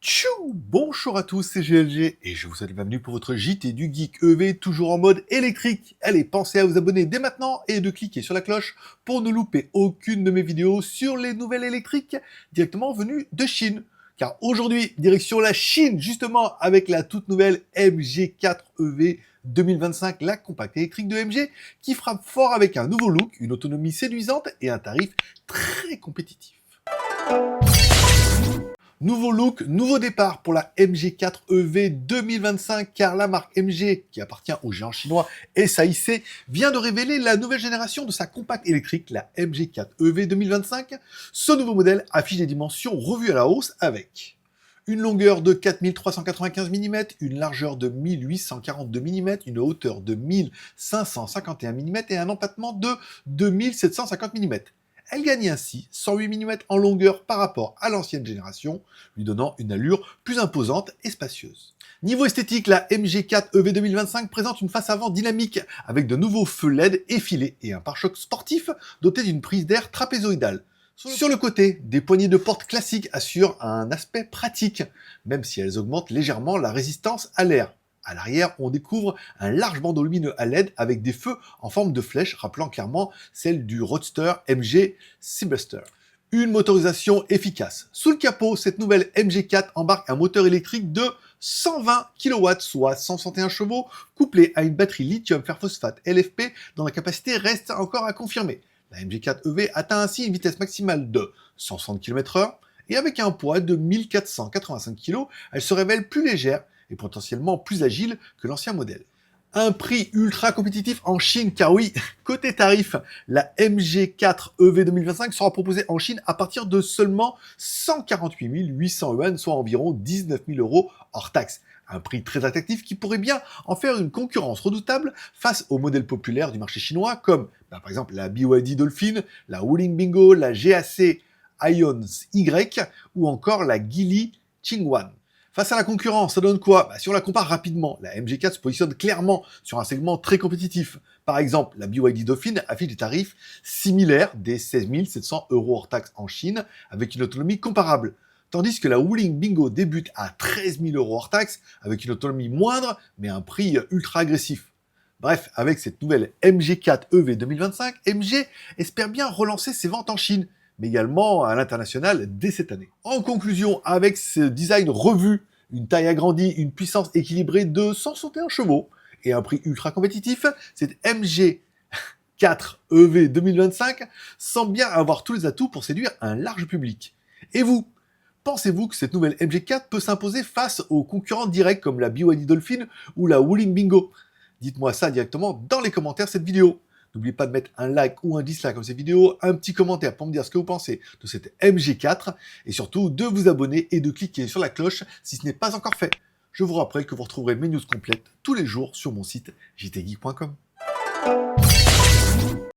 Tchou! Bonjour à tous, c'est GLG et je vous souhaite la bienvenue pour votre JT du Geek EV, toujours en mode électrique. Allez, pensez à vous abonner dès maintenant et de cliquer sur la cloche pour ne louper aucune de mes vidéos sur les nouvelles électriques directement venues de Chine. Car aujourd'hui, direction la Chine, justement, avec la toute nouvelle MG4 EV 2025, la compacte électrique de MG, qui frappe fort avec un nouveau look, une autonomie séduisante et un tarif très compétitif. Nouveau look, nouveau départ pour la MG4 EV 2025, car la marque MG, qui appartient au géant chinois SAIC, vient de révéler la nouvelle génération de sa compacte électrique, la MG4 EV 2025. Ce nouveau modèle affiche des dimensions revues à la hausse avec une longueur de 4395 mm, une largeur de 1842 mm, une hauteur de 1551 mm et un empattement de 2750 mm. Elle gagne ainsi 108 mm en longueur par rapport à l'ancienne génération, lui donnant une allure plus imposante et spacieuse. Niveau esthétique, la MG4 EV 2025 présente une face avant dynamique avec de nouveaux feux LED effilés et un pare-choc sportif doté d'une prise d'air trapézoïdale. Sur le côté, des poignées de porte classiques assurent un aspect pratique, même si elles augmentent légèrement la résistance à l'air. À l'arrière, on découvre un large bandeau lumineux à LED avec des feux en forme de flèche, rappelant clairement celle du Roadster MG Seabuster. Une motorisation efficace. Sous le capot, cette nouvelle MG4 embarque un moteur électrique de 120 kW, soit 161 chevaux, couplé à une batterie lithium fer phosphate LFP dont la capacité reste encore à confirmer. La MG4 EV atteint ainsi une vitesse maximale de 160 km/h et avec un poids de 1485 kg, elle se révèle plus légère et potentiellement plus agile que l'ancien modèle. Un prix ultra compétitif en Chine, car oui, côté tarif, la MG4 EV 2025 sera proposée en Chine à partir de seulement 148 800 yuan, soit environ 19 000 euros hors taxe. Un prix très attractif qui pourrait bien en faire une concurrence redoutable face aux modèles populaires du marché chinois comme par exemple la BYD Dolphin, la Wuling Bingo, la GAC Ions Y ou encore la Geely Qinghuan. Face à la concurrence, ça donne quoi? Si on la compare rapidement, la MG4 se positionne clairement sur un segment très compétitif. Par exemple, la BYD Dolphin affiche des tarifs similaires, des 16 700 euros hors taxe en Chine, avec une autonomie comparable. Tandis que la Wuling Bingo débute à 13 000 euros hors taxe, avec une autonomie moindre, mais un prix ultra agressif. Bref, avec cette nouvelle MG4 EV 2025, MG espère bien relancer ses ventes en Chine, mais également à l'international dès cette année. En conclusion, avec ce design revu, une taille agrandie, une puissance équilibrée de 161 chevaux et un prix ultra compétitif, cette MG4 EV 2025 semble bien avoir tous les atouts pour séduire un large public. Et vous, pensez-vous que cette nouvelle MG4 peut s'imposer face aux concurrents directs comme la BYD Dolphin ou la Wuling Bingo? Dites-moi ça directement dans les commentaires de cette vidéo. N'oubliez pas de mettre un like ou un dislike comme cette vidéo, un petit commentaire pour me dire ce que vous pensez de cette MG4 et surtout de vous abonner et de cliquer sur la cloche si ce n'est pas encore fait. Je vous rappelle que vous retrouverez mes news complètes tous les jours sur mon site jtgeek.com.